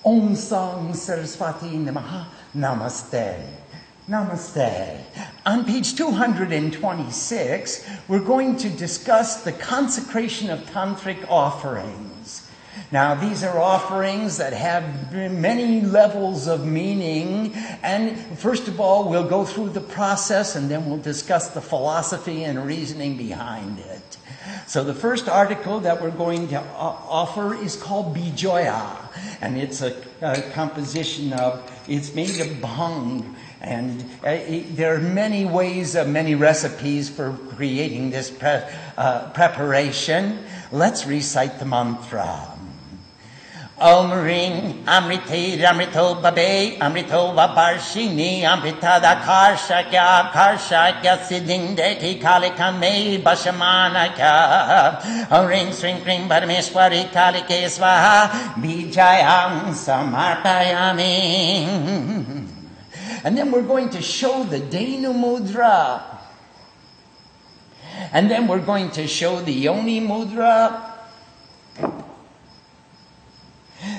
Om Sang Saraswati Namaha. Namaste. Namaste. On page 226, we're going to discuss the consecration of tantric offerings. Now, these are offerings that have many levels of meaning, and first of all, we'll go through the process, and then we'll discuss the philosophy and reasoning behind it. So the first article that we're going to offer is called Bijoya, and it's a composition of, it's made of bhang, and there are many ways, many recipes for creating this preparation. Let's recite the mantra. Om Ring Amrite Amrito Babe Amrito Vaparshini Amritada Karshakya Siddhindeki Kalikame Bashamanaka Om Ring Sring Kring Parameshwari Kalike Swaha Bijayam Samarpayami. And then we're going to show the Denu Mudra. And then we're going to show the Yoni Mudra.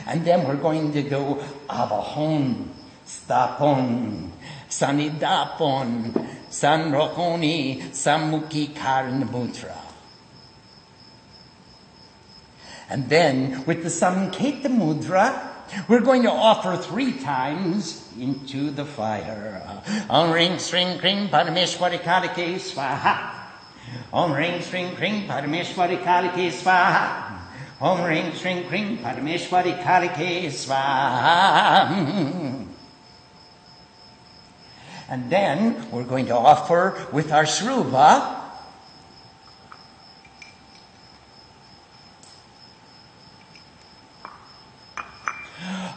And then we're going to do Avahon, Stapon, Sanidapon, Sanrohoni, Samukhi Karna Mudra. And then with the Samketa Mudra, we're going to offer 3 times into the fire. Om Ring Sring Kring Parameshwari Kalike Swaha. Om Ring Sring Kring Parameshwari Kalike Swaha. Om Ring Sring Kring Parameshwari Kalike Swaha. And then we're going to offer with our Shruva.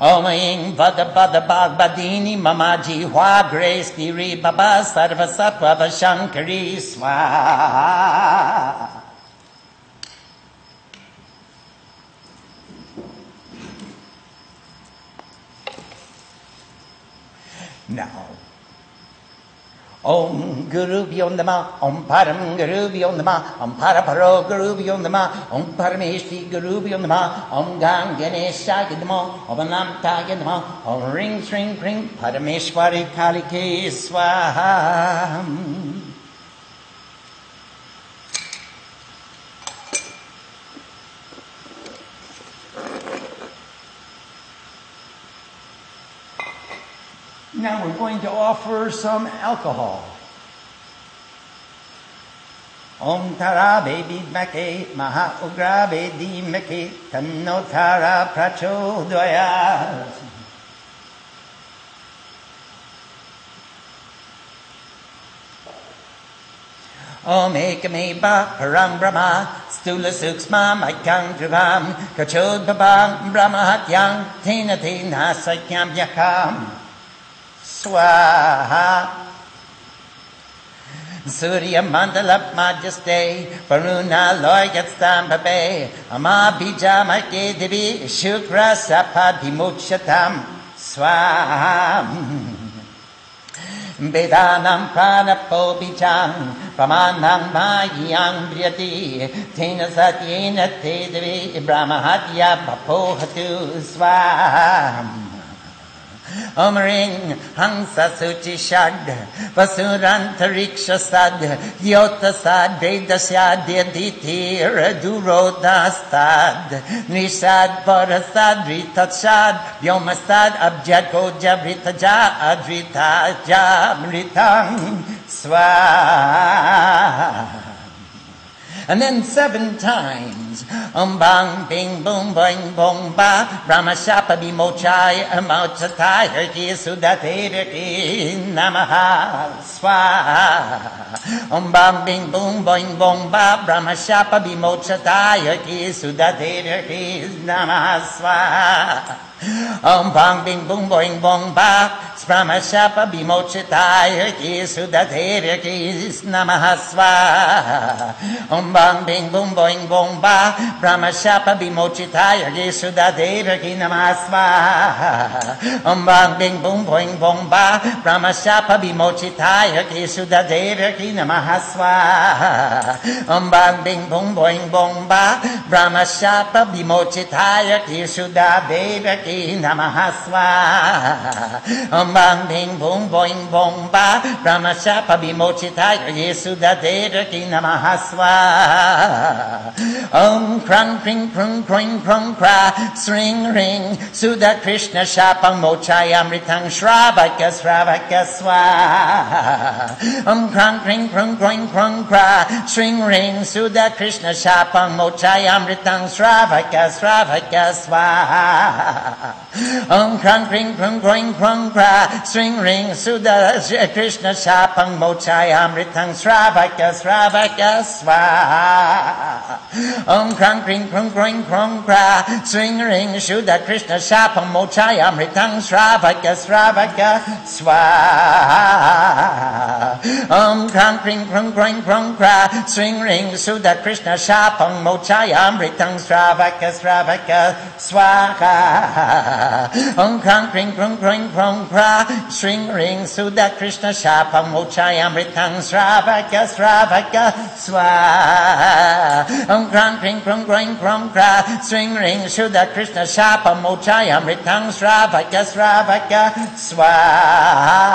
Om Ing Vada Bada Bad Badini Mamaji Hwa Grace Diri Baba Sarva Sattva Vashankari Swaha. Now, Om Guru Vyondama, Om Param Guru Vyondama, Om Paraparo Guru Vyondama, Om Parameshti Guru Vyondama, Om Gam Ganesha Gidamo, Om Anamta Gidamo, Om Ring Sring Kring Parameshwari Kalike Swaha. Now we're going to offer some alcohol. Om Tara Baby Make Maha Ugra Vedi Make Tanno Tara Prachodaya. Om Ekameba Parang Brahma Stula Suksma Maikang Drivam Kachod Babam Brahma Hatyang Tena Tena Sakyam Yakam Swaha. Surya Mandalap Majaste Varuna Loyatstam Babe Ama Bija Make Devi Shukra Sapadimokshatam Swaha. Vedanam Pranapo Bijam Pramanam Mayang Briyati Tena Satyena Te Devi Brahmahatya Papohatu Swaha. Om Ring Hansa Suchi Shad Vasurantariksha Sad Yota Sad Vedasya Dediti Duroda Stad Nishad Varasad Ritachad Vyomastad Abjago Javritaja Adrita Jamritang Swaha. And then 7 times. Bang, bing, boom, boing, boom, ba. Brahma Shapa Bimochai, Amochatai, Herki Sudate, Herki Namaha Swaha. Bang, bing, boom, boing, boom, ba. Brahma Shapa Bimochatai, Herki Sudate, Herki Namaha Swaha. Bang, bing, boom, boing, boom, ba. Brahma Shapa Bimochatai, Herki Sudate, Herki Namaha Swaha. Bang, bing, boom, boing, boom, ba. Brahma Shapa Bimochitaya Yesuda Devaki Namaswaha. Bang, bing, boom, boing, boom, ba. Brahma Shapa Bimochitaya Yesuda Devaki Namaswaha. Bang, bing, boom, boing, boom, ba. Brahma Shapa Bimochitaya Yesuda Devaki Devaki Namaha Swaha. Om Bang Bing Boom Boing Bong Ba Brahma Shapa Bimochitaya Yesuda Devaki Namaha Swaha. Om Krang Kring Krung Kroing Krung Kra Sring Ring Suda Krishna Shapa Mochayamritang Shravaka Shravaka Swaha. Om Krang Kring Krung Kroing Krung Kra Sring Ring Suda Krishna Shapa Mochayamritang Shravaka Shravaka Swaha. Om Krang Kring Krung Kroing Krung Kra Sring Ring Suda Krishna Shapa Mochayamritang Shravaka Shravaka Swaha. Om Krang Kring Krung Kroing Krung Kra Sring Ring Suda Krishna Shapa Mochayamritang Shravaka Shravaka Swaha. Om Krang Kring Krung Kroing Krung Kra Sring Ring Suda Krishna Shapa Mochayamritang Shravaka Shravaka Swaha. Om Krang Kring Krung Kroing Krung Kra Sring Ring Suda Krishna Shapa Mochayamritang Shravaka Shravaka Swaha. Om Krang Kring Krung Kroing Krung Kra Sring Ring Suda Krishna Shapa Mochayamritang Shravaka Shravaka Swaha.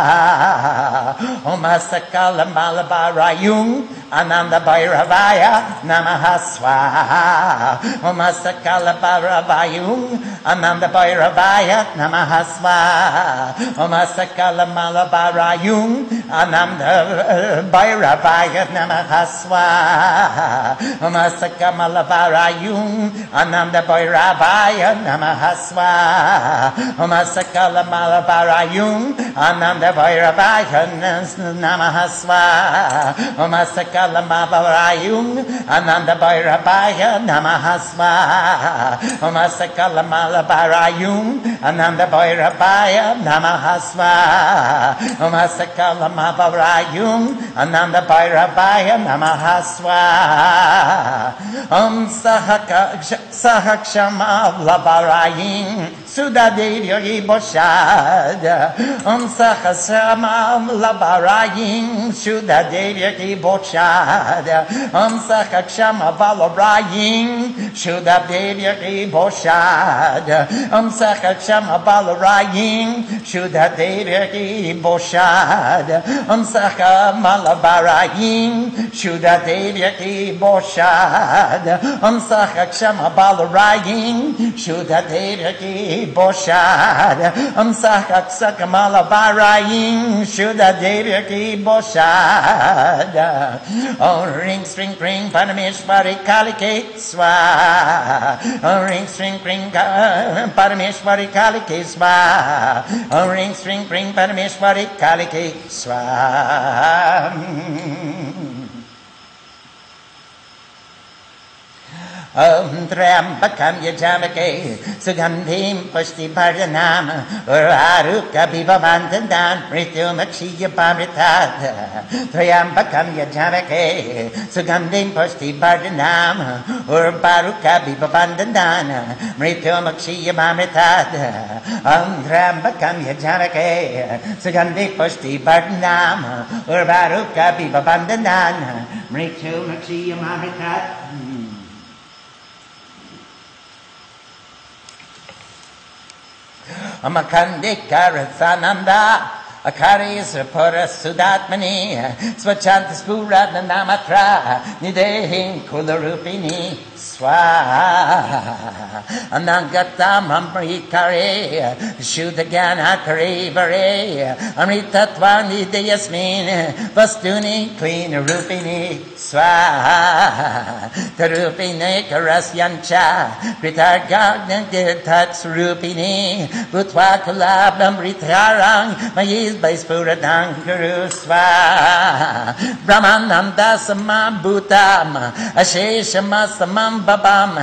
Om Asakala Malabarayung Ananda Bhairavaya Namaha Swaha. Om Asakala Bhairavayung Ananda Bhairavaya Namaha Swaha. Om Asakala Malabarayung Ananda Bhairavaya Namaha Swaha. Om Asakala Malabarayung Ananda Bhairavaya Namaha Swaha. Om Asakala Malabarayung Ananda Bhairavaya Namaha Swaha. Om Asakala Malabarayung Ananda Bhairavaya Namaha Swaha. Om Asakala Malabarayung Ananda Bhairavaya Namaha Swaha. Om Asakala Malabarayung Ananda Bhairavaya Namaha Swaha. Om Sahakshama Labaraying Sudadevi Boshad. Om Sahasrama Labaraying Sudadevi Boshad. Om Sahakshama Balaraying Sudadevi Boshad. Om Sahakshama Balaraying Sudadevi Boshad. Om Sahamalabaraying Sudadevi Boshad. Om Sahakshama Balaraying Sudadevi Boshad. Om Sahakshama Sudadevi Boshad. Om Ring String Ring Parameshwari Kalike Swaha. Om Ring String Ring Parameshwari Kalike Swaha. Om Ring String Ring Parameshwari Kalike Swaha. Om Trambakam Yajamake Sugandhim Pushti Bhardanam Uraruka Bhivavandandan Mrityumakshiya Pamritat Trambakam Yajamake Sugandhim Pushti Bhardanam Uraruka Bhivavandandan Mrityumakshiya Pamritat Om Trambakam Yajamake Sugandhim Pushti Bhardanam Uraruka Bhivavandandan Mrityumakshiya Pamritat. Amakandika Rathananda Akari Srapura Sudatmani Swachanta Spuratna Namatra Nidehin Kularupini Swaha Anangatam Amrikare Shudagana Kare Vare Amritatvani Deyasmin Vastuni Clean Rupini Swaha Tarupine Karasyancha Kritargagna Tats Rupini Butwa Kulabam Ritarang Mayiz Baispuradang Guru Swaha Brahmananda Samam Bhutam Asheshama Samam Babam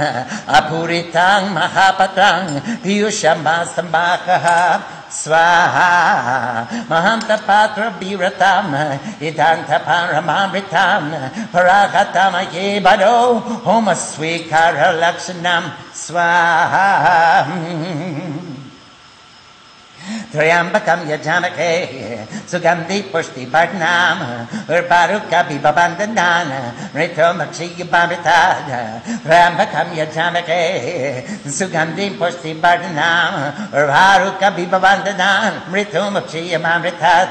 Apuritang Mahapatang Piyushama Sambakaha Swaha Mahanta Patra Biratam Idanta Paramamritam Paragatam Yebado Homa Swikara Lakshanam Swaha Triambakam Yajamake, Sugandhi Pushti Bardnam, Urbaruka Bibabandanana, Ritomakshi Yabamritad, Triambakam Yajamake, Sugandhi Pushti Bardnam, Urbaruka Bibabandanan, Ritomakshi Yabamritad,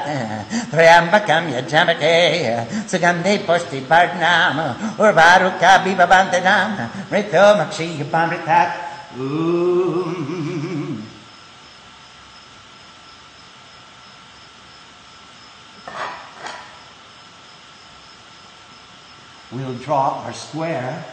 Triambakam Yajamake, Sugandhi Pushti Bardnam, Urbaruka Bibabandanan, Ritomakshi Yabamritad. We'll draw our square.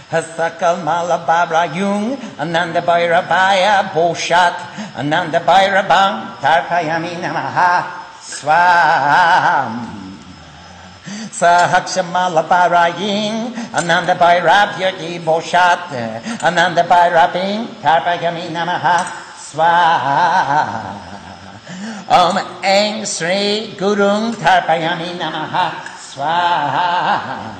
Hasakal Malabara Yung, Ananda Bhairabhaya Boshat, Ananda Bhairabang, Tarpayami Namaha Swam. Sahakshamalabharaying, Ananda Bhairabhyaki Boshat, Ananda Bhairabing, Tarpayami Namaha Swaha. Om Eng Sri Gurung Tarpayami Namaha Swaha.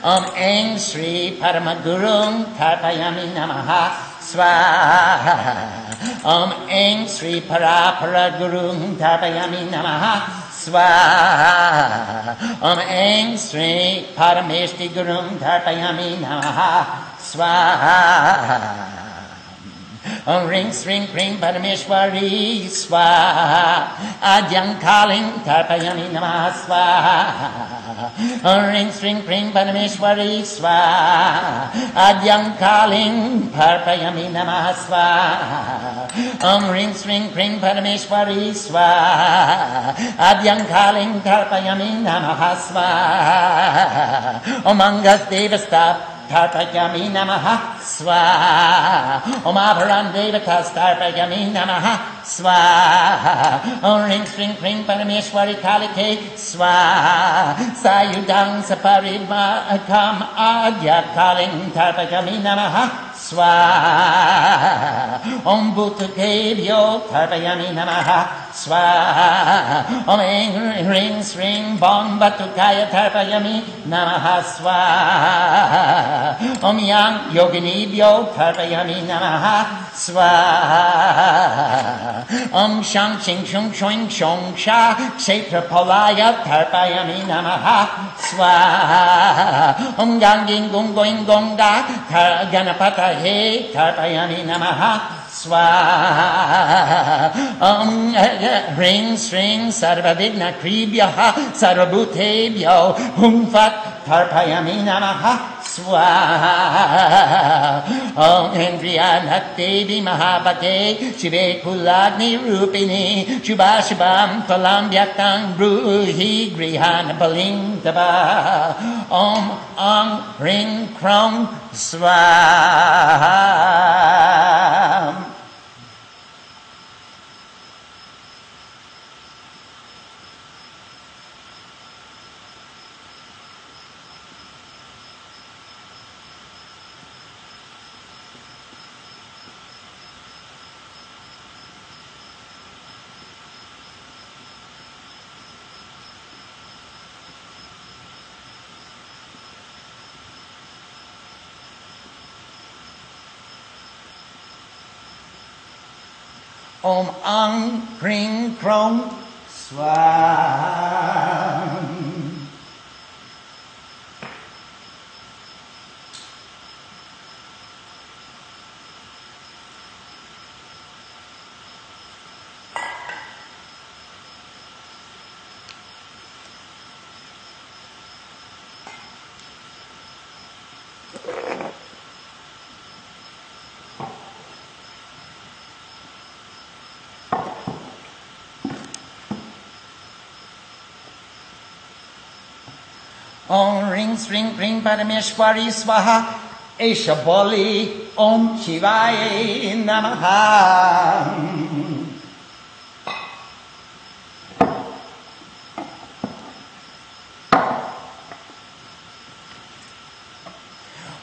Om Eng Sri Paramagurung Tarpayami Namaha Swaha. Om Eng Sri Paraparagurung Tarpayami Namaha Swaha. Om Eng Sri Parameshti Gurung Tarpayami Namaha Swaha. Om Ring Sring Kring Parameshwari Swaha. Adyang Kaling Tarpayami Namaha Swaha. Om Ring Sring Kring Parameshwari Swaha. Adyang Kaling Tarpayami Namaha Swaha. Om Ring Sring Kring Parameshwari Swaha. Adyang Kaling Tarpayami Namaha Swaha. Om Angas Devastap Tarpayami Namaha Swaha. Om Abharan Devatas Tarpayami Namaha Swaha. Om Ring String Kring Parameshwari Kalike Swaha. Sayudang Saparimakam Adya Kaling Tarpayami Namaha Swaha. Om Bhutakevyo Tarpayami Namaha Swaha. Om Ring String Bong Batukaya Tarpayami Namaha Swaha. Om Yang Yoginibhyo Tarpayami Namaha Swaha. Om Shang Ching Shung Shoing Shong Sha Kshetra Palaya Tarpayami Namaha Swaha. Om Ganging Gung Going Gonga Ganapata He Tarpayami Namaha Swaha. Om Ring String Sarvavigna Kribhyaha Sarvabhutebhyo Hum Fat Tarpayami Namaha Swaha. Om Indriyanat Devi Mahabhate Shive Kulagni Rupini Shubha Shubham Palam Bhyaktang Bruhi Grihana Paling Taba. Om Ang Ring Krong Swaha. Om Ang Kring Krong Swaha. Om Ring String Kring Parameshwari Swaha. Esha Boli Om Shivaya Namaha.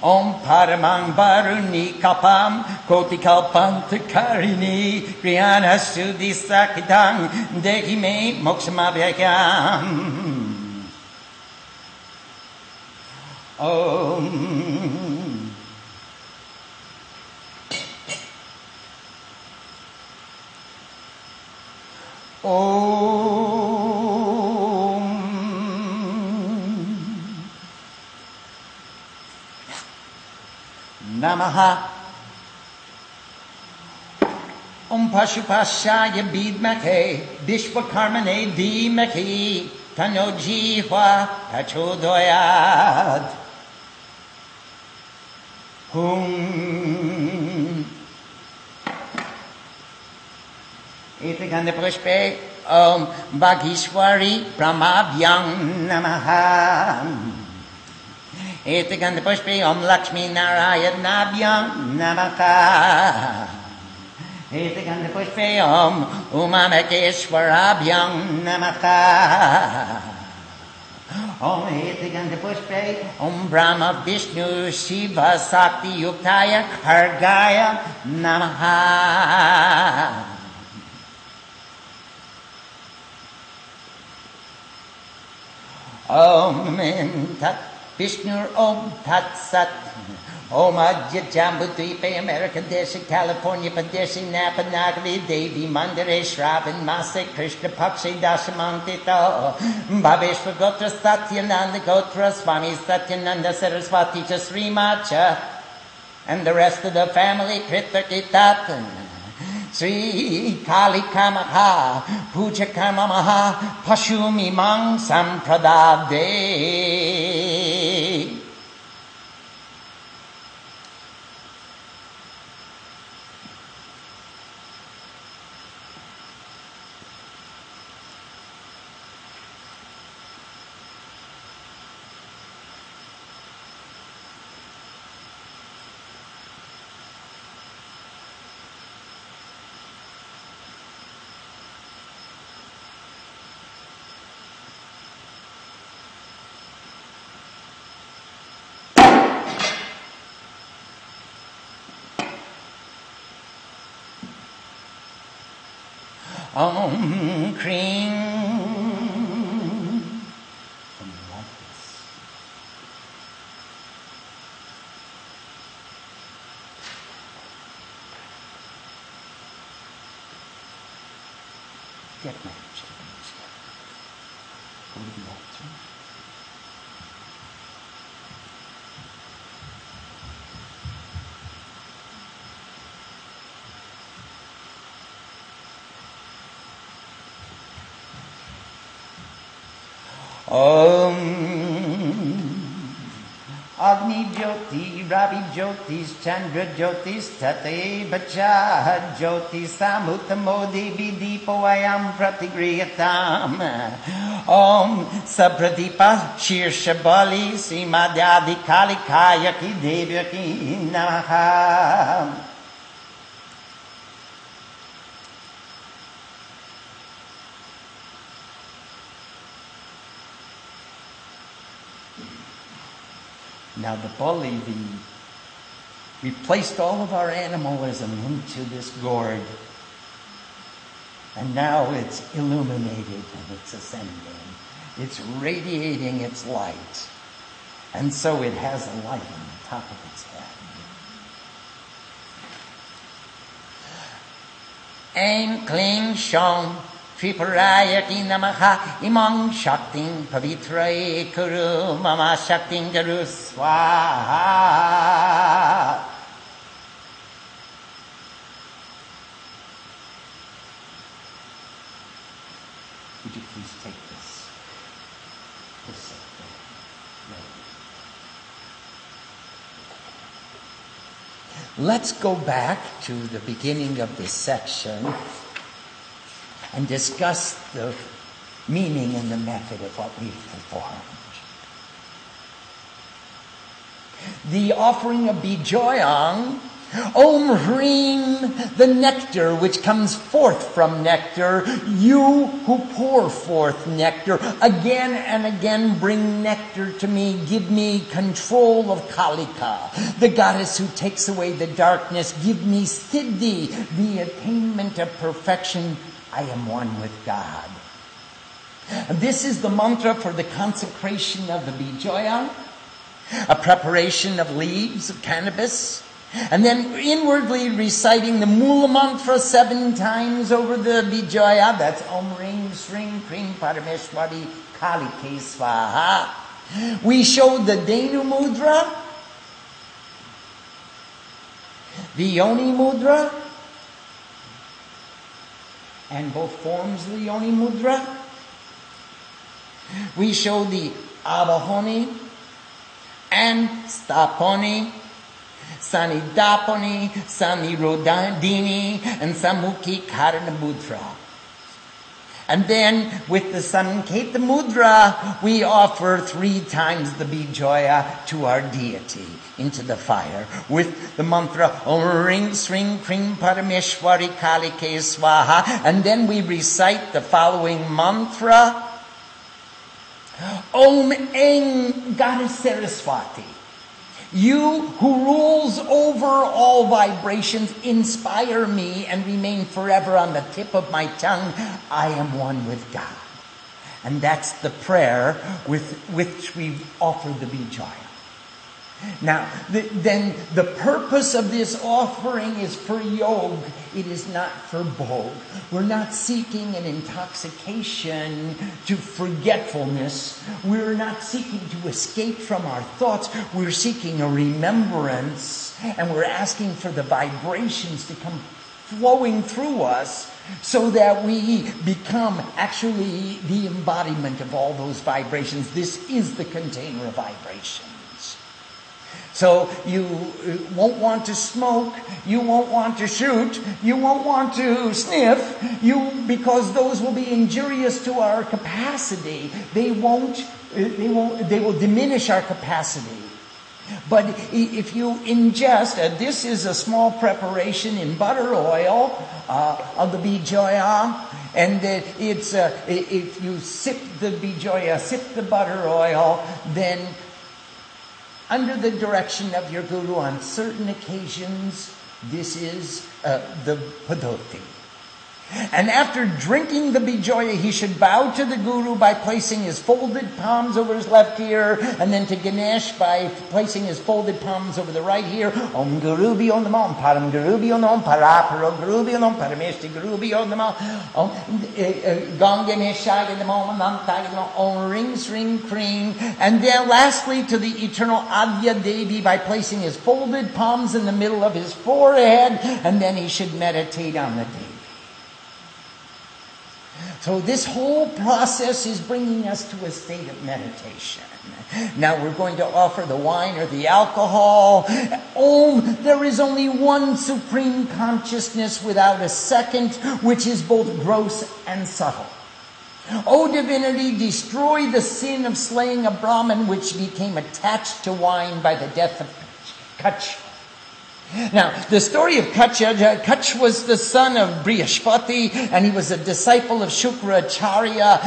Om Paramang Varuni Kapam Koti Kalpantakarini Kriyana Shuddhi Sakitang Dekime Mokshamabhyakam. Om. Om. Namaha. Om Pashupashaya Bidmake Vishwakarmane Dhimaki Tano Jihva Prachodayat. Hum. Etikanda Pushpe Om Bhagishwari Brahmavyam Namaha. Etikanda Pushpe Om Lakshmi Narayanabhyam Namaha. Etikanda Pushpe Om Umamakeshwarabhyam Namaha. Om Etikanda Pushpe Om Brahma Vishnu Shiva Sakti Yuktaya Hargaya Namaha. Om Tat Vishnu Om Tat Sat Om Adya Jambudvipe American Deshi California Padeshi Napa Nagari Devi Mandare Shravan Mase Krishna Pakshe Dashamantito Bhaveshwar Gotra Satyananda Gotra Swami Satyananda Saraswati Sri Macha and the rest of the family Kritakitat Sri Kali Kamaha Puja Kamamaha Pashumi Mang Sampradade. Om Kring. Get my chickens. Go to the altar. Om Agni Jyoti Ravi Jyotis Chandra Jyotis Tate Bacha Jyotis Samutamo Devi Deepo Ayam Pratigriyatam. Om Sapradipa Shirshabali Simadhyadi Kalikayaki Devyaki Namaha. Now the Bali, we placed all of our animalism into this gourd. And now it's illuminated and it's ascending. It's radiating its light. And so it has a light on the top of its head. Aim, Kling, Shom, Triparayaki Namaha Imang Shakting Pavitraye Kuru Mama Shakting Garu Swaha. Would you please take this? Let's go back to the beginning of this section and discuss the meaning and the method of what we've performed. The offering of Bijoyang, Om Hrim, the nectar which comes forth from nectar, you who pour forth nectar, again and again bring nectar to me, give me control of Kalika, the goddess who takes away the darkness, give me Siddhi, the attainment of perfection. I am one with God. This is the mantra for the consecration of the Bijoyang. a preparation of leaves of cannabis, and then inwardly reciting the Mula Mantra 7 times over the Vijaya. That's Om Ring Sring Kring Parameshwari Kalike Swaha. We showed the Denu Mudra, the Yoni Mudra, and both forms of the Yoni Mudra. We showed the Avahoni and Staponi, Sanidaponi, Sanirodini, and Samukhi Karana Mudra. And then with the Sanketa Mudra, we offer 3 times the Bijoya to our deity into the fire with the mantra Om Ring Sring Kring Parameshwari Kalike Swaha. And then we recite the following mantra. Om Eng Goddess Saraswati, you who rules over all vibrations, inspire me and remain forever on the tip of my tongue. I am one with God. And that's the prayer with which we offer the Vijaya. Now, then the purpose of this offering is for yoga. It is not for bhog. We're not seeking an intoxication to forgetfulness. We're not seeking to escape from our thoughts. We're seeking a remembrance, and we're asking for the vibrations to come flowing through us so that we become actually the embodiment of all those vibrations. This is the container of vibrations. So you won't want to smoke, you won't want to shoot, you won't want to sniff, because those will be injurious to our capacity. They will diminish our capacity. But if you ingest, this is a small preparation in butter oil of the Bijoya, and it's if you sip the Bijoya, sip the butter oil, then under the direction of your guru on certain occasions, this is the Padoti. And after drinking the Bijoya, he should bow to the Guru by placing his folded palms over his left ear, and then to Ganesh by placing his folded palms over the right ear. Om Guru Bhyo Namo, Om Param Guru Bhyo Namo, Paraparo Guru Bhyo Namo, Parameshti Guru Bhyo Namo, Om Ganganeshaya Namo, Anantaya Namo, Om Ring Sring Kring. And then lastly to the eternal Adya Devi by placing his folded palms in the middle of his forehead, and then he should meditate on the Devi. So this whole process is bringing us to a state of meditation. Now we're going to offer the wine or the alcohol. Om, there is only one supreme consciousness without a second, which is both gross and subtle. O divinity, destroy the sin of slaying a Brahmin which became attached to wine by the death of Kach. Now, the story of Kach was the son of Brihaspati, and he was a disciple of Shukracharya,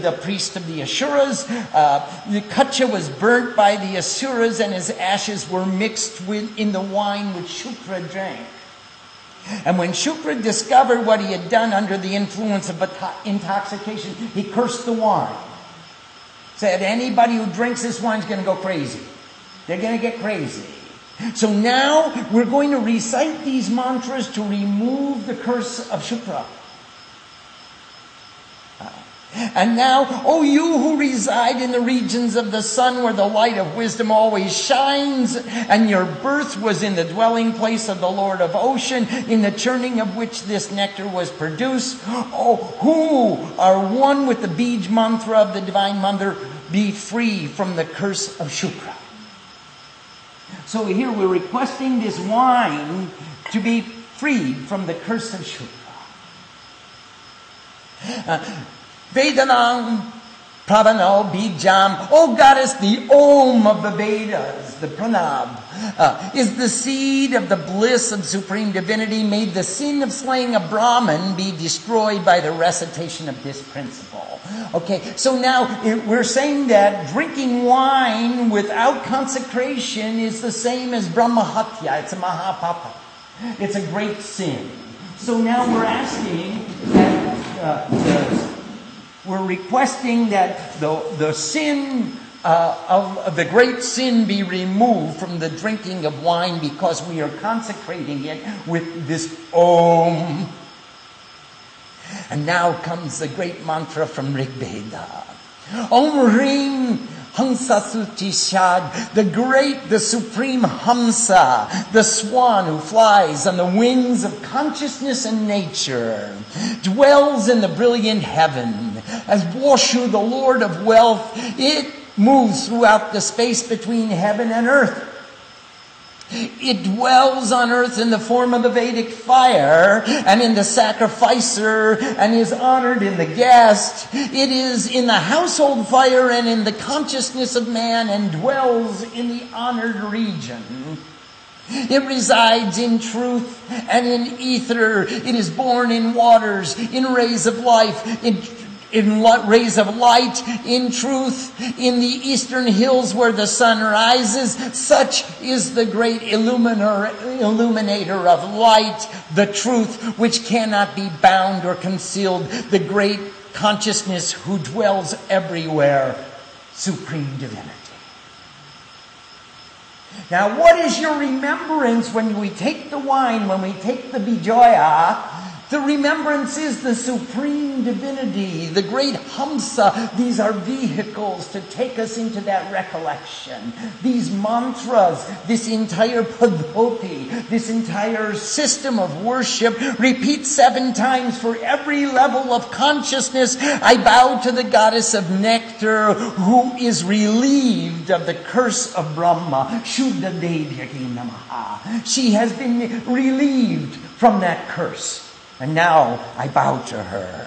the priest of the Asuras. Kach was burnt by the Asuras, and his ashes were mixed in the wine which Shukra drank. And when Shukra discovered what he had done under the influence of intoxication, he cursed the wine. Said, anybody who drinks this wine is going to go crazy. They're going to get crazy. So now we're going to recite these mantras to remove the curse of Shukra. And now, O you who reside in the regions of the sun where the light of wisdom always shines, and your birth was in the dwelling place of the Lord of Ocean, in the churning of which this nectar was produced, O who are one with the Bij mantra of the Divine Mother, be free from the curse of Shukra. So here we're requesting this wine to be freed from the curse of Shukra. Vedanam Pravano Bijam. O Goddess, the Om of the Vedas, the Pranab, is the seed of the bliss of Supreme Divinity. May the sin of slaying a Brahmin be destroyed by the recitation of this principle. Okay, so now we're saying that drinking wine without consecration is the same as Brahmahatya. It's a Mahapapa. It's a great sin. So now we're asking that, we're requesting that the sin of the great sin be removed from the drinking of wine, because we are consecrating it with this Om. And now comes the great mantra from Rig Veda. Om Rim Hamsasuti Shad, the supreme Hamsa, the swan who flies on the wings of consciousness and nature, dwells in the brilliant heaven. As Washu, the Lord of wealth, it moves throughout the space between heaven and earth. It dwells on earth in the form of the Vedic fire and in the sacrificer, and is honored in the guest. It is in the household fire and in the consciousness of man, and dwells in the honored region. It resides in truth and in ether. It is born in waters, in rays of life, in rays of light, in truth, in the eastern hills where the sun rises. Such is the great illuminator of light, the truth which cannot be bound or concealed, the great consciousness who dwells everywhere, supreme divinity. Now, what is your remembrance when we take the wine, when we take the bijoya? The remembrance is the supreme divinity, the great Hamsa. These are vehicles to take us into that recollection. These mantras, this entire padhoti, this entire system of worship, repeat 7 times for every level of consciousness. I bow to the goddess of nectar, who is relieved of the curse of Brahma. Shuddha Devyaki Namaha. She has been relieved from that curse. And now I bow to her.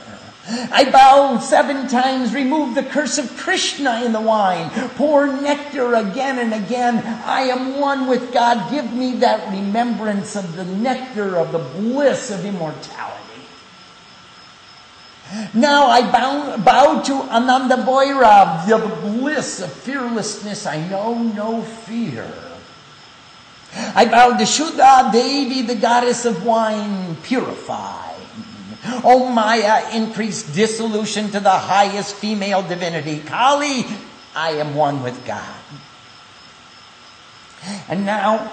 I bow 7 times, remove the curse of Krishna in the wine. Pour nectar again and again. I am one with God. Give me that remembrance of the nectar, of the bliss of immortality. Now I bow to Ananda Bhairav, the bliss of fearlessness. I know no fear. I bow to Shuddha Devi, the goddess of wine, purified. O Maya, increase dissolution to the highest female divinity. Kali, I am one with God. And now,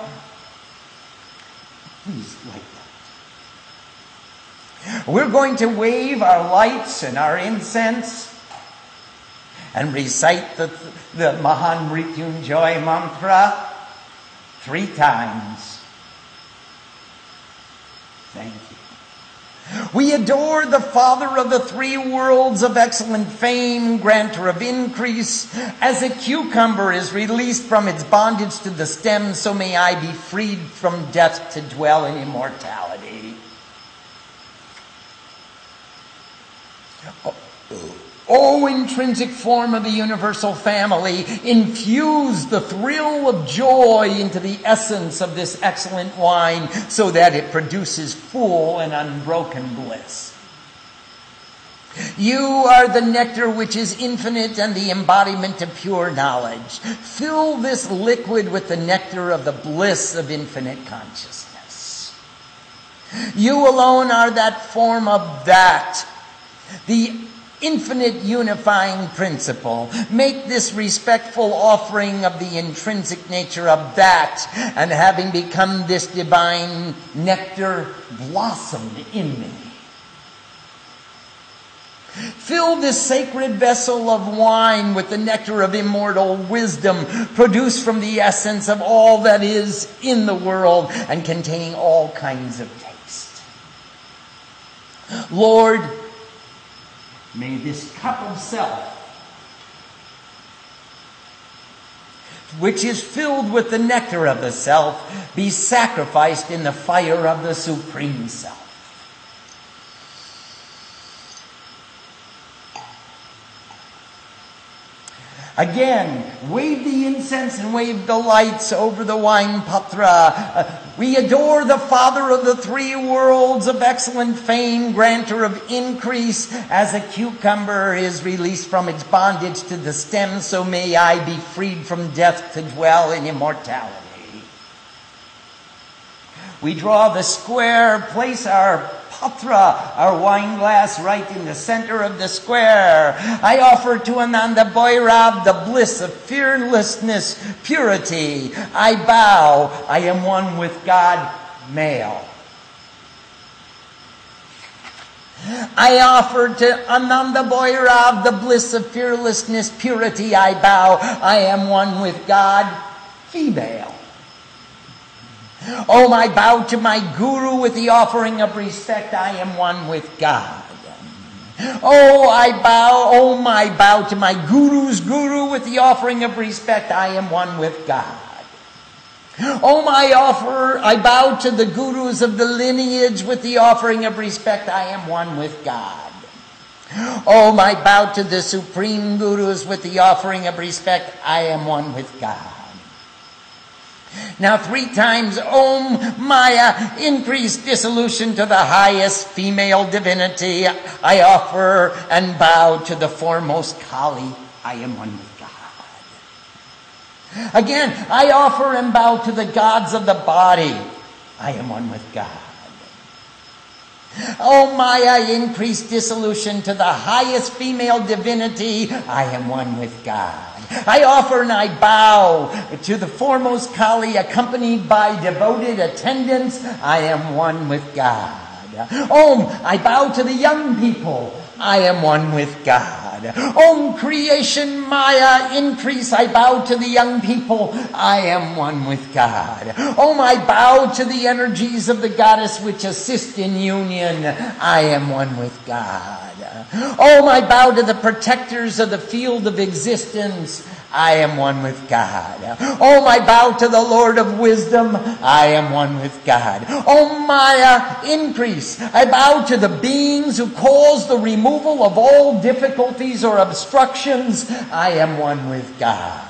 please light that. We're going to wave our lights and our incense and recite the Mahan Mrityunjay mantra 3 times. Thank you. We adore the Father of the 3 worlds of excellent fame, granter of increase. As a cucumber is released from its bondage to the stem, so may I be freed from death to dwell in immortality. O intrinsic form of the universal family, infuse the thrill of joy into the essence of this excellent wine, so that it produces full and unbroken bliss. You are the nectar which is infinite and the embodiment of pure knowledge. Fill this liquid with the nectar of the bliss of infinite consciousness. You alone are that form of that, the infinite unifying principle. Make this respectful offering of the intrinsic nature of that, and having become this divine nectar, blossom in me. Fill this sacred vessel of wine with the nectar of immortal wisdom, produced from the essence of all that is in the world and containing all kinds of taste. Lord, may this cup of self, which is filled with the nectar of the self, be sacrificed in the fire of the Supreme Self. Again, wave the incense and wave the lights over the wine patra. We adore the Father of the 3 worlds of excellent fame, granter of increase. As a cucumber is released from its bondage to the stem, so may I be freed from death to dwell in immortality. We draw the square, place our patra, our wine glass, right in the center of the square. I offer to Ananda Bhairav the bliss of fearlessness, purity. I bow, I am one with God, male. I offer to Ananda Bhairav the bliss of fearlessness, purity. I bow, I am one with God, female. I bow to my Guru with the offering of respect. I am one with God. I bow to my Guru's Guru with the offering of respect. I am one with God. I bow to the Gurus of the lineage with the offering of respect. I am one with God. I bow to the Supreme Gurus with the offering of respect. I am one with God. Now 3 times, Om Maya, increase dissolution to the highest female divinity. I offer and bow to the foremost Kali. I am one with God. Again, I offer and bow to the gods of the body. I am one with God. Oh Maya, increase dissolution to the highest female divinity. I am one with God. I offer and I bow to the foremost Kali, accompanied by devoted attendants. I am one with God. I bow to the young people. I am one with God. Om creation Maya, increase. I bow to the young people. I am one with God. I bow to the energies of the goddess which assist in union. I am one with God. I bow to the protectors of the field of existence. I am one with God. I bow to the Lord of wisdom. I am one with God. Maya, increase. I bow to the beings who cause the removal of all difficulties or obstructions. I am one with God.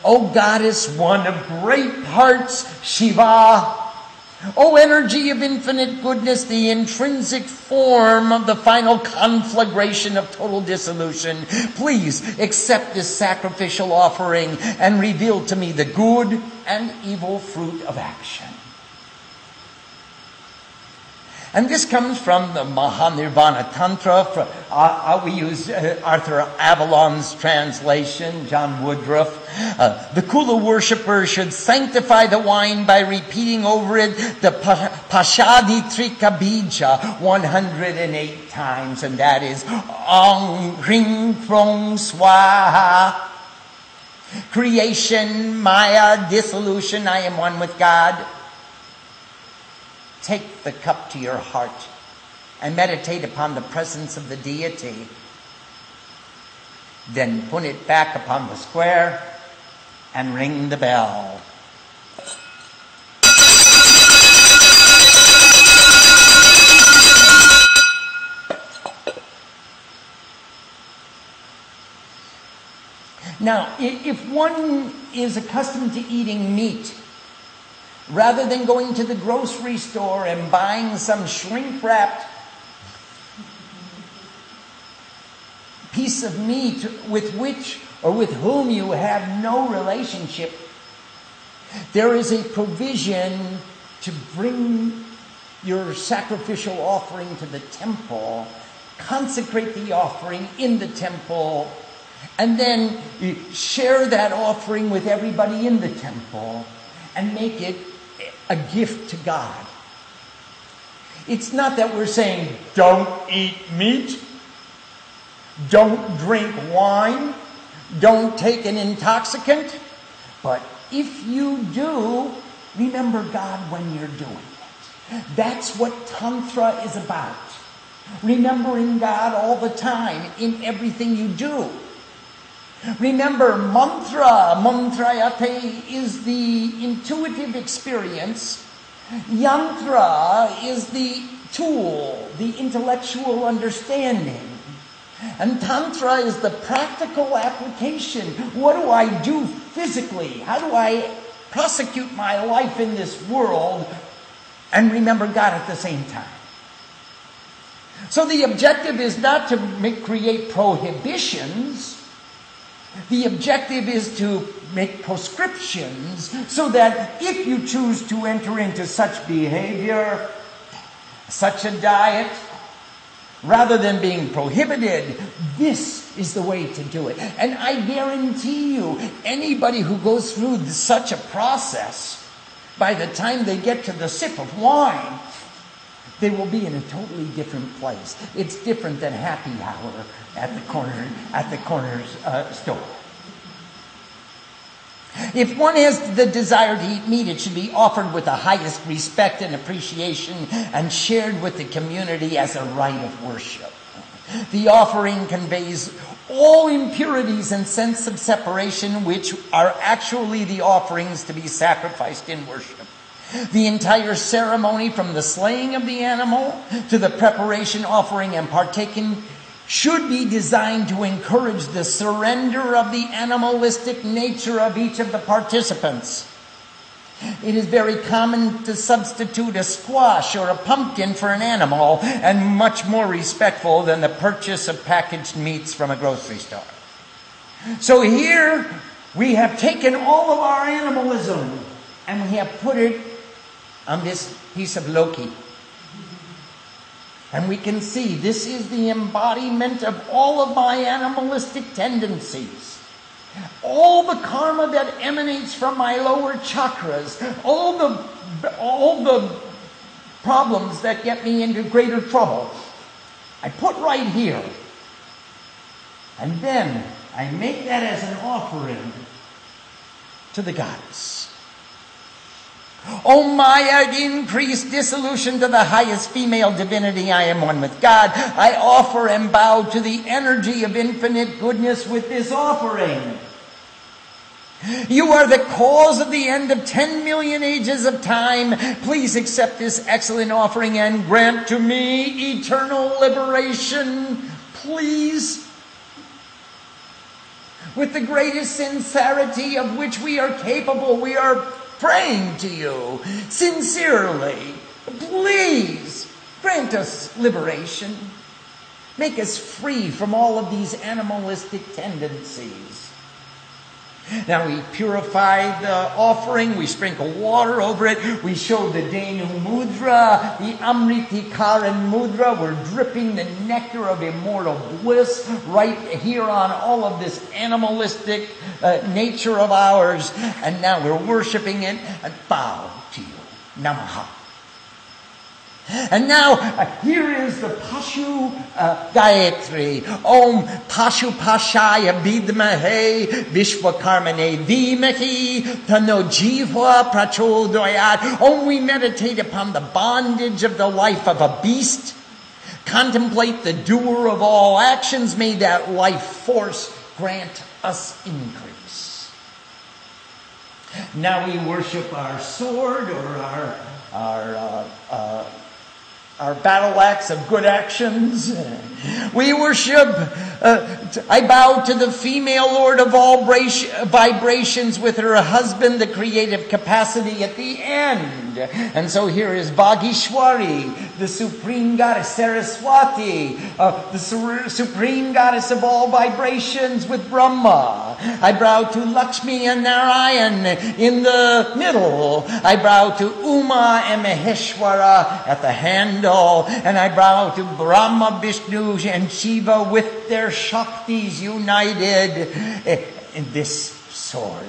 O Goddess, one of great parts, Shiva. O energy of infinite goodness, the intrinsic form of the final conflagration of total dissolution, please accept this sacrificial offering and reveal to me the good and evil fruit of action. And this comes from the Mahanirvana Tantra. We use Arthur Avalon's translation, John Woodruff. The Kula worshipper should sanctify the wine by repeating over it the Pashadi Trika Bija 108 times, and that is Ong Ring Prong Swaha. Creation, Maya, dissolution, I am one with God. Take the cup to your heart and meditate upon the presence of the deity. Then put it back upon the square and ring the bell. Now, if one is accustomed to eating meat, rather than going to the grocery store and buying some shrink-wrapped piece of meat with which or with whom you have no relationship, there is a provision to bring your sacrificial offering to the temple, consecrate the offering in the temple, and then share that offering with everybody in the temple and make it a gift to God. It's not that we're saying, don't eat meat, don't drink wine, don't take an intoxicant, but if you do, remember God when you're doing it. That's what Tantra is about. Remembering God all the time in everything you do. Remember, mantrayate is the intuitive experience. Yantra is the tool, the intellectual understanding. And Tantra is the practical application. What do I do physically? How do I prosecute my life in this world and remember God at the same time? So the objective is not to create prohibitions. The objective is to make prescriptions so that if you choose to enter into such behavior, such a diet, rather than being prohibited, this is the way to do it. And I guarantee you, anybody who goes through such a process, by the time they get to the sip of wine, they will be in a totally different place. It's different than happy hour at the corner store. If one has the desire to eat meat, it should be offered with the highest respect and appreciation and shared with the community as a rite of worship. The offering conveys all impurities and sense of separation, which are actually the offerings to be sacrificed in worship. The entire ceremony, from the slaying of the animal to the preparation, offering, and partaking, should be designed to encourage the surrender of the animalistic nature of each of the participants. It is very common to substitute a squash or a pumpkin for an animal, and much more respectful than the purchase of packaged meats from a grocery store. So here we have taken all of our animalism and we have put it on this piece of Loki. And we can see this is the embodiment of all of my animalistic tendencies. All the karma that emanates from my lower chakras, all the problems that get me into greater trouble, I put right here. And then I make that as an offering to the goddess. O Maya, increase dissolution to the highest female divinity. I am one with God. I offer and bow to the energy of infinite goodness with this offering. You are the cause of the end of 10 million ages of time. Please accept this excellent offering and grant to me eternal liberation. Please. With the greatest sincerity of which we are capable, we are praying to you sincerely. Please grant us liberation. Make us free from all of these animalistic tendencies. Now we purify the offering, we sprinkle water over it, we show the Denu Mudra, the Amritikaran Mudra. We're dripping the nectar of immortal bliss right here on all of this animalistic nature of ours. And now we're worshiping it and bow to you. Namaha. And now, here is the Pashu Gayatri. Om Pashu Pashaya Vidmahe Vishwakarmane Dhimahi Tano Jihva Prachodayat. Om, we meditate upon the bondage of the life of a beast. Contemplate the doer of all actions. May that life force grant us increase. Now we worship our sword or our battle axe of good actions. We worship, I bow to the female lord of all vibrations with her husband, the creative capacity at the end. And so here is Vagishwari, the supreme goddess, Saraswati, the supreme goddess of all vibrations with Brahma. I bow to Lakshmi and Narayan in the middle. I bow to Uma and Maheshwara at the handle. And I bow to Brahma, Vishnu, and Shiva with their Shaktis united in this sword.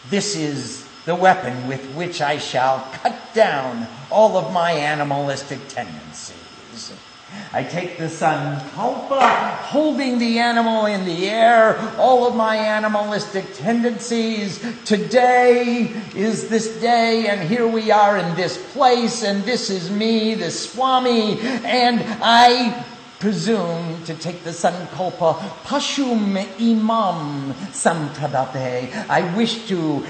This is the weapon with which I shall cut down all of my animalistic tendencies. I take the sankalpa, holding the animal in the air, all of my animalistic tendencies. Today is this day, and here we are in this place, and this is me, the Swami, and I presume to take the sankalpa, Pashum Imam Sampradate. I wish to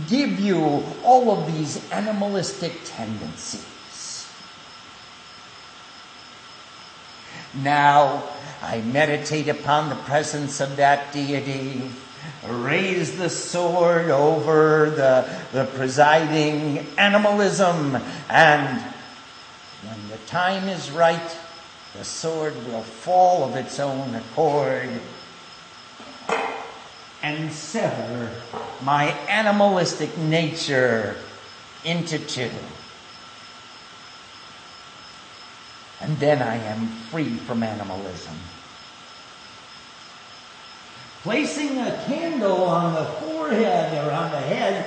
give you all of these animalistic tendencies. Now, I meditate upon the presence of that deity, raise the sword over the presiding animalism, and when the time is right, the sword will fall of its own accord and sever my animalistic nature into two. And then I am free from animalism. Placing a candle on the forehead or on the head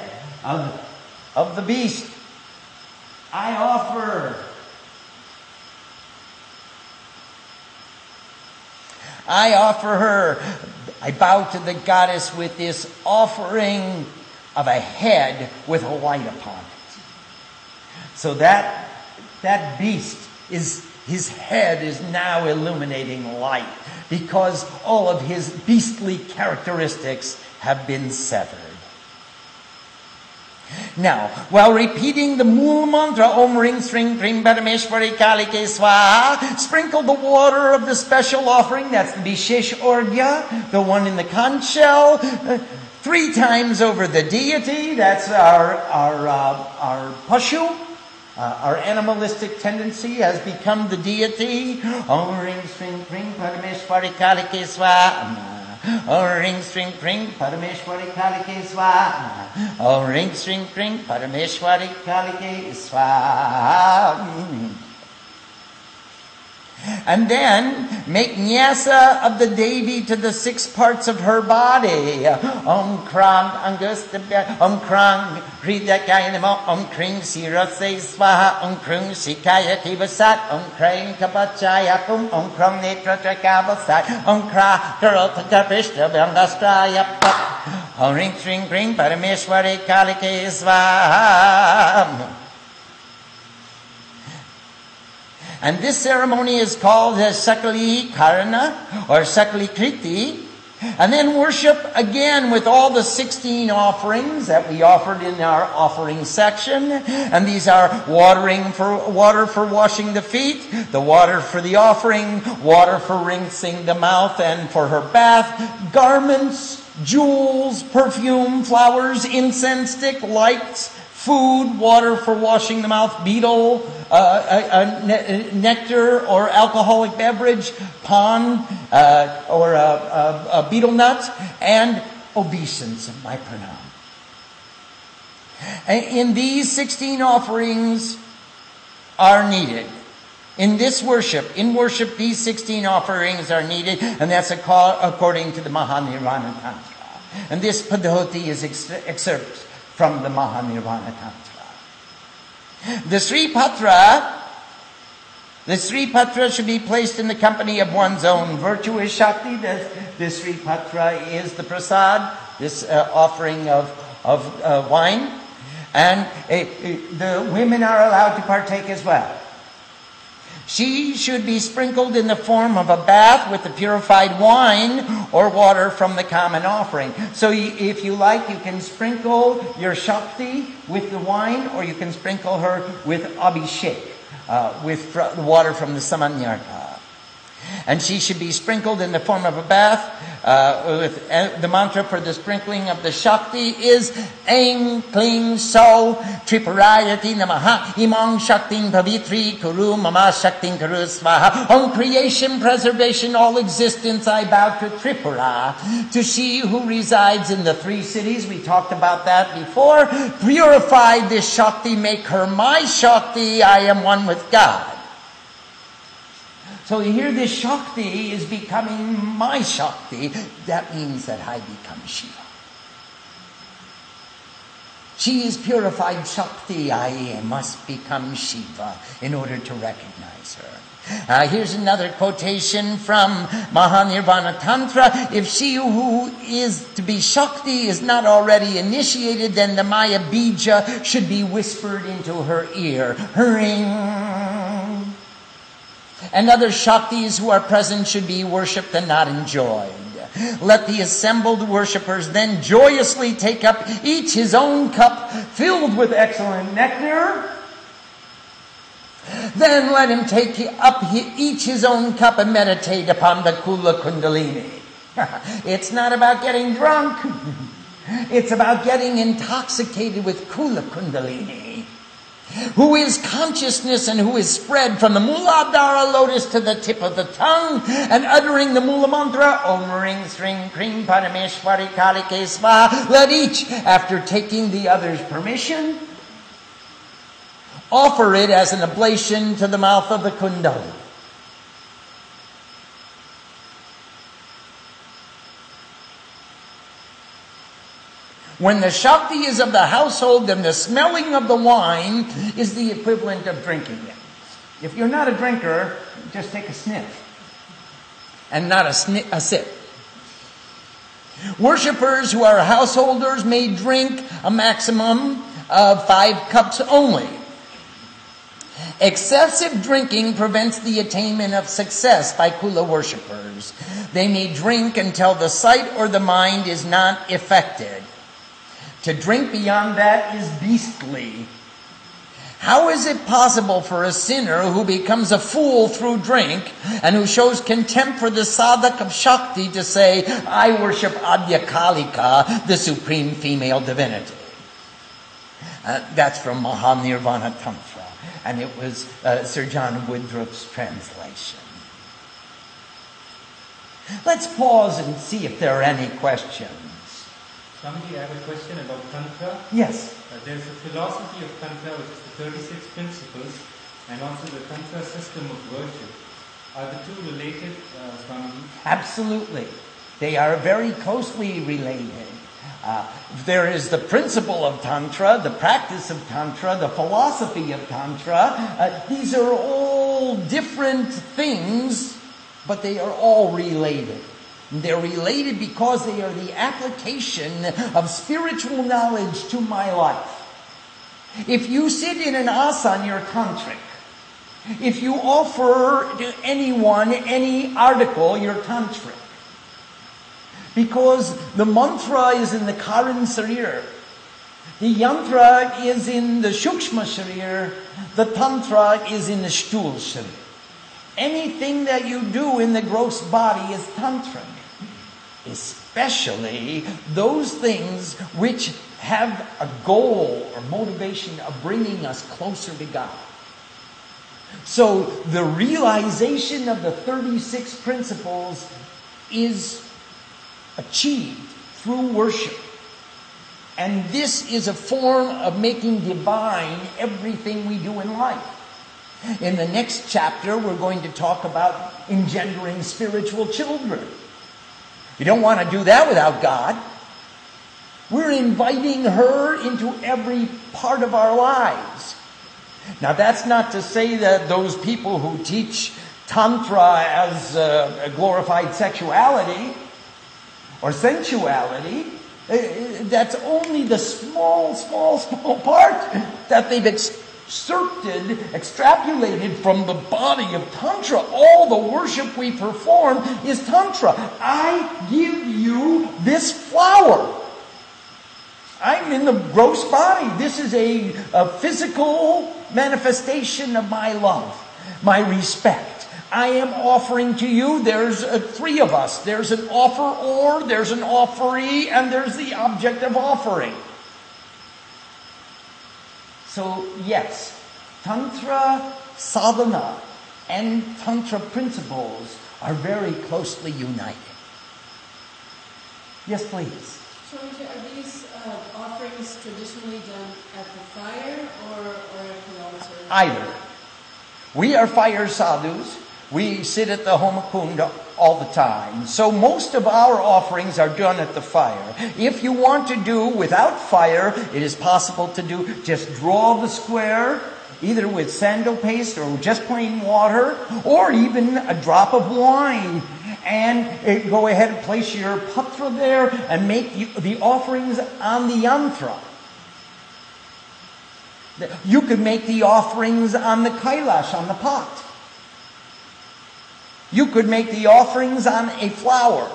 of the beast, I offer her, I bow to the goddess with this offering of a head with a light upon it. So that beast his head is now illuminating light because all of his beastly characteristics have been severed. Now, while repeating the Mool Mantra, Om Ring Sring Krim Parameshwari Kalike Swaha, sprinkle the water of the special offering, that's the Vishesh Orgya, the one in the conch shell, 3 times over the deity, that's our Pashu. Our animalistic tendency has become the deity. Om Ring Sring Krim Parameshwari Kalike Swaha. Om Ring Sring Kring Parameshwari Kalike Swaha. Om Ring Sring Kring Parameshwari Kalike Swaha. And then make nyasa of the Devi to the 6 parts of her body. Om Krang Angustabya, Om Krang Hridakaya Namo, Om Kring Sirase Swaha, Om Kring Shikaya Kivasat, Om Kring Kapachaya Kum, Om Krang Netra Trakavasat, Om Kra Karotaka Prishta Vyangastraya Pat, Om Ring Sring Kring Parameshwari Kalike Swaha. And this ceremony is called Sakali Karana or Sakali Kriti. And then worship again with all the 16 offerings that we offered in our offering section. And these are water for washing the feet, the water for the offering, water for rinsing the mouth and for her bath, garments, jewels, perfume, flowers, incense stick, lights, food, water for washing the mouth, betel, nectar or alcoholic beverage, pan or a betel nut, and obeisance of my pranam. In these 16 offerings are needed. In worship, these 16 offerings are needed, and that's according to the Mahanirvana Tantra. And this Padhoti is excerpt from the Mahanirvana Tantra. The Sri Patra should be placed in the company of one's own virtuous Shakti. The Sri Patra is the prasad, this offering of wine. And the women are allowed to partake as well. She should be sprinkled in the form of a bath with the purified wine or water from the common offering. So if you like, you can sprinkle your Shakti with the wine, or you can sprinkle her with Abhishek, with the water from the Samanyarta. And she should be sprinkled in the form of a bath. The mantra for the sprinkling of the Shakti is Aim Kling So Tripurayati Namaha Imang Shaktin Pavitri Kuru Mama Shaktin Kuru Svaha. On creation, preservation, all existence, I bow to Tripura, to she who resides in the 3 cities. We talked about that before. Purify this Shakti, make her my Shakti. I am one with God. So here this Shakti is becoming my Shakti. That means that I become Shiva. She is purified Shakti. I must become Shiva in order to recognize her. Here's another quotation from Mahanirvana Tantra. If she who is to be Shakti is not already initiated, then the Maya Bija should be whispered into her ear. Ring. And other Shaktis who are present should be worshipped and not enjoyed. Let the assembled worshippers then joyously take up each his own cup filled with excellent nectar. Then let him take up each his own cup and meditate upon the Kula Kundalini. It's not about getting drunk. It's about getting intoxicated with Kula Kundalini, who is consciousness and who is spread from the Muladhara lotus to the tip of the tongue, and uttering the Mula Mantra, Om Ring Sring Kring Parameshwari Kalike Svaha. Let each, after taking the other's permission, offer it as an oblation to the mouth of the Kundalini. When the Shakti is of the household, then the smelling of the wine is the equivalent of drinking it. If you're not a drinker, just take a sniff. And not a sip. Worshippers who are householders may drink a maximum of 5 cups only. Excessive drinking prevents the attainment of success by Kula worshippers. They may drink until the sight or the mind is not affected. To drink beyond that is beastly. How is it possible for a sinner who becomes a fool through drink and who shows contempt for the sadhak of Shakti to say, I worship Adya Kalika, the supreme female divinity? That's from Mahanirvana Tantra, and it was Sir John Woodruff's translation. Let's pause and see if there are any questions. Swamiji, I have a question about Tantra. Yes. There's a philosophy of Tantra, which is the 36 principles, and also the Tantra system of worship. Are the two related, Swamiji? Absolutely. They are very closely related. There is the principle of Tantra, the practice of Tantra, the philosophy of Tantra. These are all different things, but they are all related. They're related because they are the application of spiritual knowledge to my life. If you sit in an asana, you're tantric. If you offer to anyone any article, you're tantric. Because the mantra is in the Karan Sarir. The yantra is in the Shukshma Sharir. The tantra is in the Shtul Sharir. Anything that you do in the gross body is tantric. Especially those things which have a goal or motivation of bringing us closer to God. So the realization of the 36 principles is achieved through worship. And this is a form of making divine everything we do in life. In the next chapter, we're going to talk about engendering spiritual children. You don't want to do that without God. We're inviting her into every part of our lives. Now, that's not to say that those people who teach Tantra as a glorified sexuality or sensuality, that's only the small part that they've extrapolated from the body of Tantra. All the worship we perform is Tantra. I give you this flower. I'm in the gross body. This is a physical manifestation of my love, my respect. I am offering to you. There's 3 of us. There's an offeror, there's an offeree, and there's the object of offering. So, yes, Tantra sadhana and Tantra principles are very closely united. Yes, please. So, are these offerings traditionally done at the fire or at the altar? Either. We are fire sadhus. We sit at the Homakunda all the time. So most of our offerings are done at the fire. If you want to do without fire, it is possible to do. Just draw the square, either with sandal paste or just plain water, or even a drop of wine. And go ahead and place your patra there and make the offerings on the yantra. You could make the offerings on the kailash, on the pot. You could make the offerings on a flower.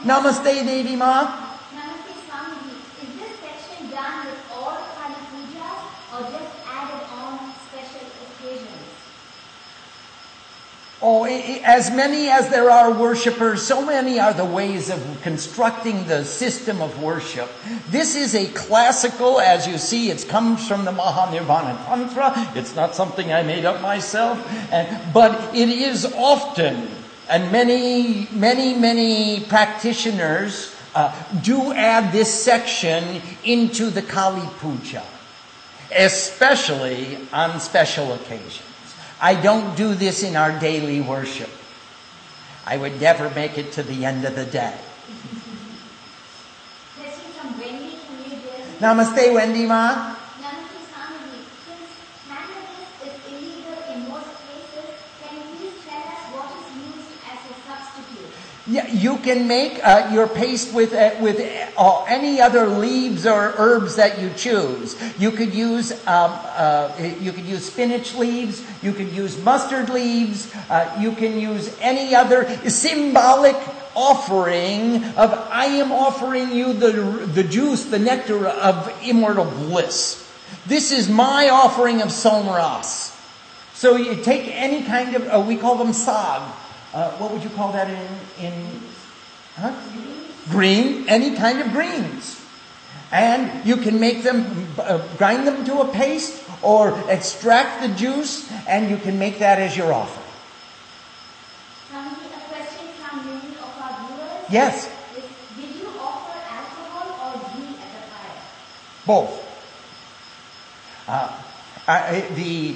Namaste, Devi Ma. Namaste, Swamiji. Is this section done with all kind of pujas or just added on special occasions? Oh, as many as there are worshippers, so many are the ways of constructing the system of worship. This is a classical, as you see, it comes from the Mahanirvana Tantra. It's not something I made up myself, but it is often, and many practitioners do add this section into the Kali Puja, especially on special occasions. I don't do this in our daily worship. I would never make it to the end of the day. Question from Wendy from New Jersey. Namaste, Wendy Ma. Namaste, Swamiji. Since cannabis is illegal in most places, can you please tell us what is used as a substitute? Yeah, you can make your paste with any other leaves or herbs that you choose. You could use spinach leaves. You could use mustard leaves. You can use any other symbolic offering of I am offering you the juice, the nectar of immortal bliss. This is my offering of somras. So you take any kind of we call them sag. What would you call that in huh? Green, any kind of greens. And you can make them, grind them to a paste or extract the juice, and you can make that as your offering. Swamiji, a question from many of our viewers. Yes, Did you offer alcohol or ghee at the fire? both. The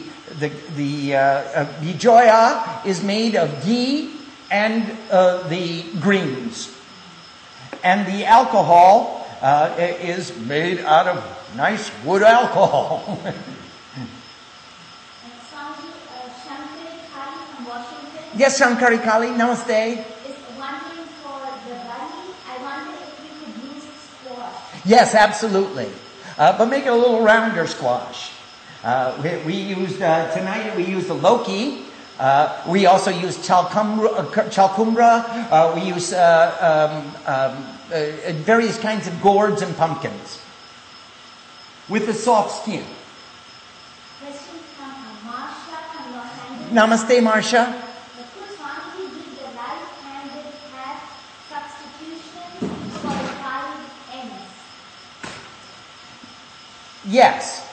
bijoya is made of ghee and the greens. And the alcohol is made out of nice wood alcohol. Swamiji, Shankari Kali from Washington Yes, Shankari Kali, namaste. is wondering for the bali. I wonder if we could use squash. Yes, absolutely. But make it a little rounder squash. We used, tonight we used the Loki. We also use chalcumbra. We use various kinds of gourds and pumpkins with the soft skin. Question from Marsha from Los Angeles. Namaste, Marcia. Could Swamiji give the right-handed path substitutions for the 5 ends? Yes.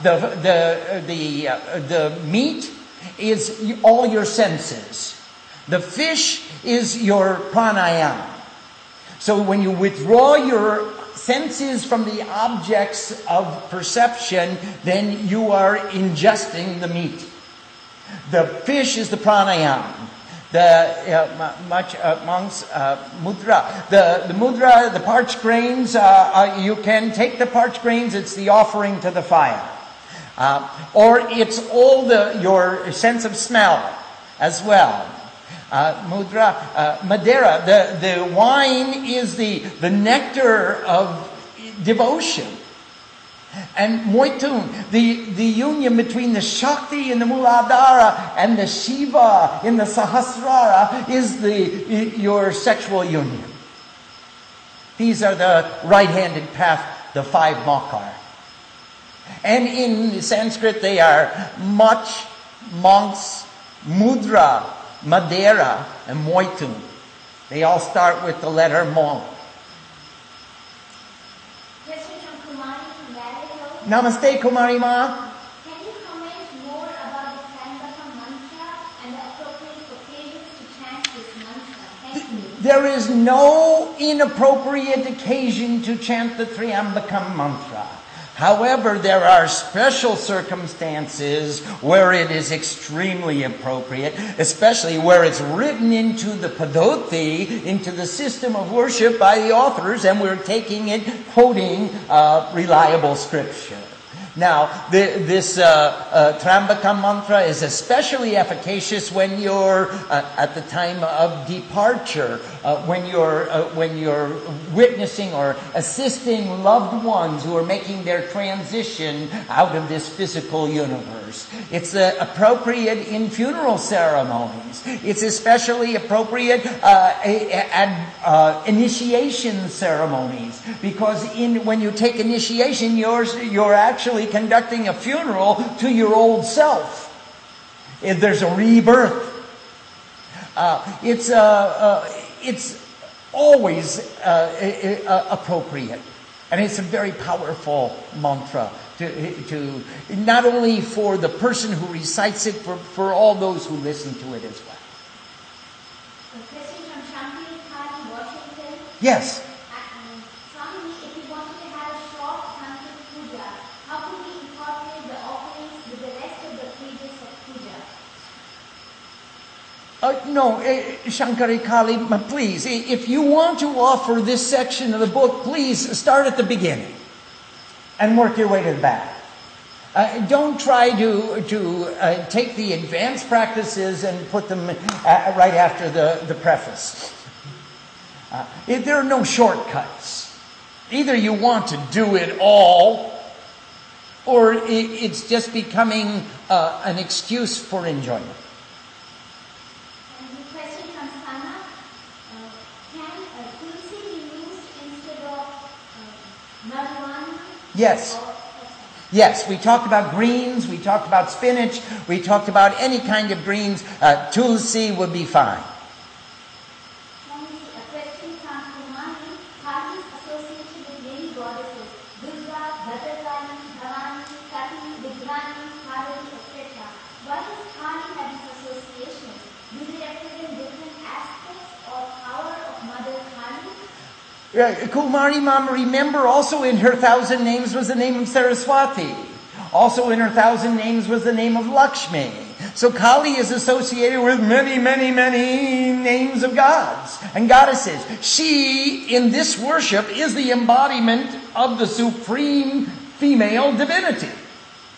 The meat is all your senses. The fish is your pranayama. So when you withdraw your senses from the objects of perception, then you are ingesting the meat. The fish is the pranayama. The monks mudra. The mudra, the parched grains. You can take the parched grains. It's the offering to the fire, or it's all your sense of smell as well. Mudra, Madeira. The wine is the nectar of devotion. And Moitun, the union between the Shakti in the Muladhara and the Shiva in the Sahasrara is your sexual union. These are the right-handed path, the 5 makar. And in Sanskrit they are mach, monks, mudra, Madeira, and Moitun. They all start with the letter Mo. Question from Kumari from Vallejo. Namaste, Kumari Ma. Can you comment more about the Sambhava mantra and the appropriate occasions to chant this mantra? Thank you. There is no inappropriate occasion to chant the Triambakam mantra. However, there are special circumstances where it is extremely appropriate, especially where it's written into the Padoti, into the system of worship by the authors, and we're taking it, quoting reliable scripture. Now, this Triambakam mantra is especially efficacious when you're at the time of departure, when you're witnessing or assisting loved ones who are making their transition out of this physical universe. It's appropriate in funeral ceremonies. It's especially appropriate at initiation ceremonies, because when you take initiation, you're actually conducting a funeral to your old self. There's a rebirth. It's always appropriate, and it's a very powerful mantra to not only for the person who recites it, for all those who listen to it as well. A question from Shankari Kali, Washington. Yes. Swami, if we wanted to have a short Tantrik puja, how could we incorporate the offerings with the rest of the pages of puja? No, Shankari Kali, please, if you want to offer this section of the book, please start at the beginning and work your way to the back. Don't try to take the advanced practices and put them right after the preface. There are no shortcuts. Either you want to do it all, or it's just becoming an excuse for enjoyment. And the question from Sana, can tulsi be used instead of marijuana? Yes. Yes, we talked about greens, we talked about spinach, we talked about any kind of greens. Tulsi would be fine. A question from Kumari. Kali is associated with many goddesses. Durga, Bhadrakali, Bhavani, Kali, Vigrani, Parvati, etc. Why does Kali have this association? Do they represent different aspects or power of Mother Kali? Kumari Mama, remember also in her 1,000 names was the name of Saraswati. Also in her 1,000 names was the name of Lakshmi. So Kali is associated with many, many, many names of gods and goddesses. She, in this worship, is the embodiment of the supreme female divinity.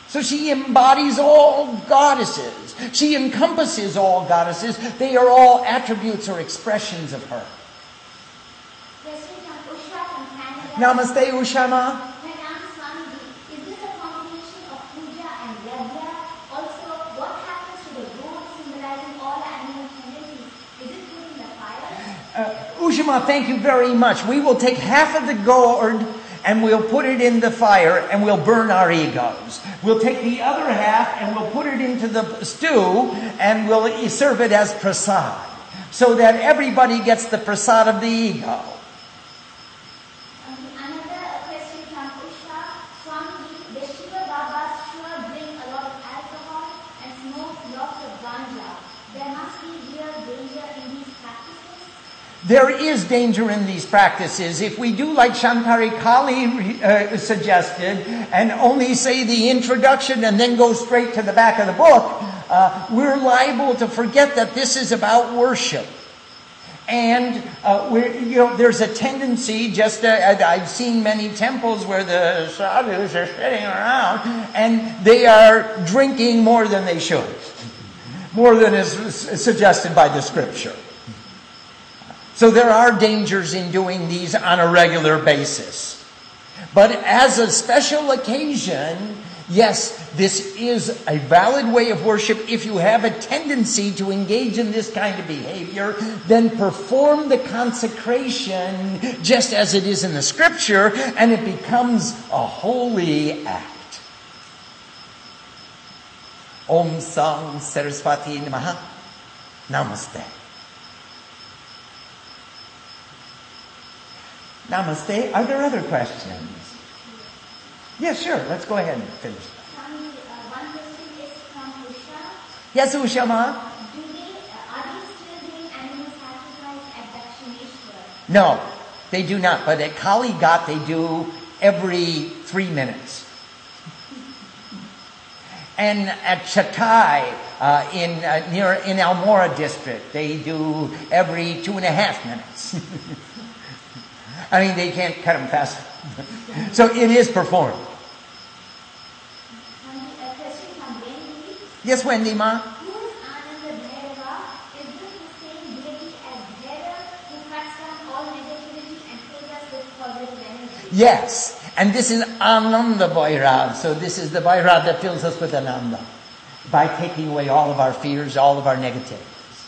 So she embodies all goddesses. She encompasses all goddesses. They are all attributes or expressions of her. Namaste, Ushama. Swamiji, is this a combination of puja and yajna? Also, what happens to the goat symbolizing all animal tendencies? Is it put in the fire? Ushama, thank you very much. We will take half of the gourd and we'll put it in the fire and we'll burn our egos. We'll take the other half and we'll put it into the stew and we'll serve it as prasad, so that everybody gets the prasad of the ego. There is danger in these practices. If we do like Shankari Kali suggested, and only say the introduction and then go straight to the back of the book, we're liable to forget that this is about worship. And there's a tendency, I've seen many temples where the sadhus are sitting around and they are drinking more than they should, more than is suggested by the scripture. So there are dangers in doing these on a regular basis. But as a special occasion, yes, this is a valid way of worship. If you have a tendency to engage in this kind of behavior, then perform the consecration just as it is in the scripture, and it becomes a holy act. Om Sang Saraswati Namaha. Namaste. Namaste. Are there other questions? Yes, sure. Let's go ahead and finish. Swami, one question is from Usha. Yes, Ushama. Are they still doing animal sacrifice at Dakshineshwar? No, they do not. But at Kali Ghat, they do every 3 minutes. And at Chatai, in Almora district, they do every 2.5 minutes. I mean, they can't cut them fast. So it is performed. A question from Wendy. Yes, Wendy, Ma? Who is Ananda Bhairava? Is this the same deity as Bhairav who cuts down all negativity and fills us with positive energy? Yes. And this is Ananda Bhairav. So this is the Bhairav that fills us with Ananda by taking away all of our fears, all of our negativities.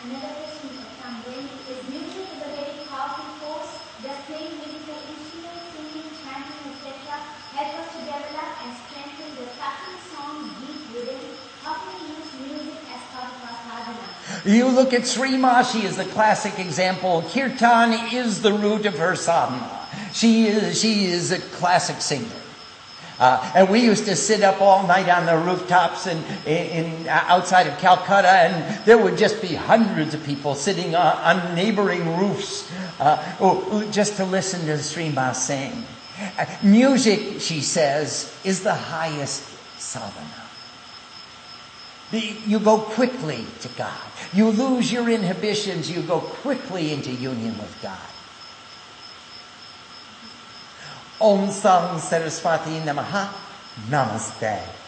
Another question from Wendy is music is a very powerful force. Does playing musical instruments, singing, chanting, etc. help us to develop and strengthen the subtle song deep within? How can we use music as part of our sadhana? You look at Sri Mashi as the classic example. Kirtan is the root of her sadhana. She is a classic singer. And we used to sit up all night on the rooftops outside of Calcutta, and there would just be hundreds of people sitting on neighboring roofs just to listen to Sri Ma sing. Music, she says, is the highest sadhana. You go quickly to God. You lose your inhibitions. You go quickly into union with God. Om Sang Saraswati Namaha. Namaste.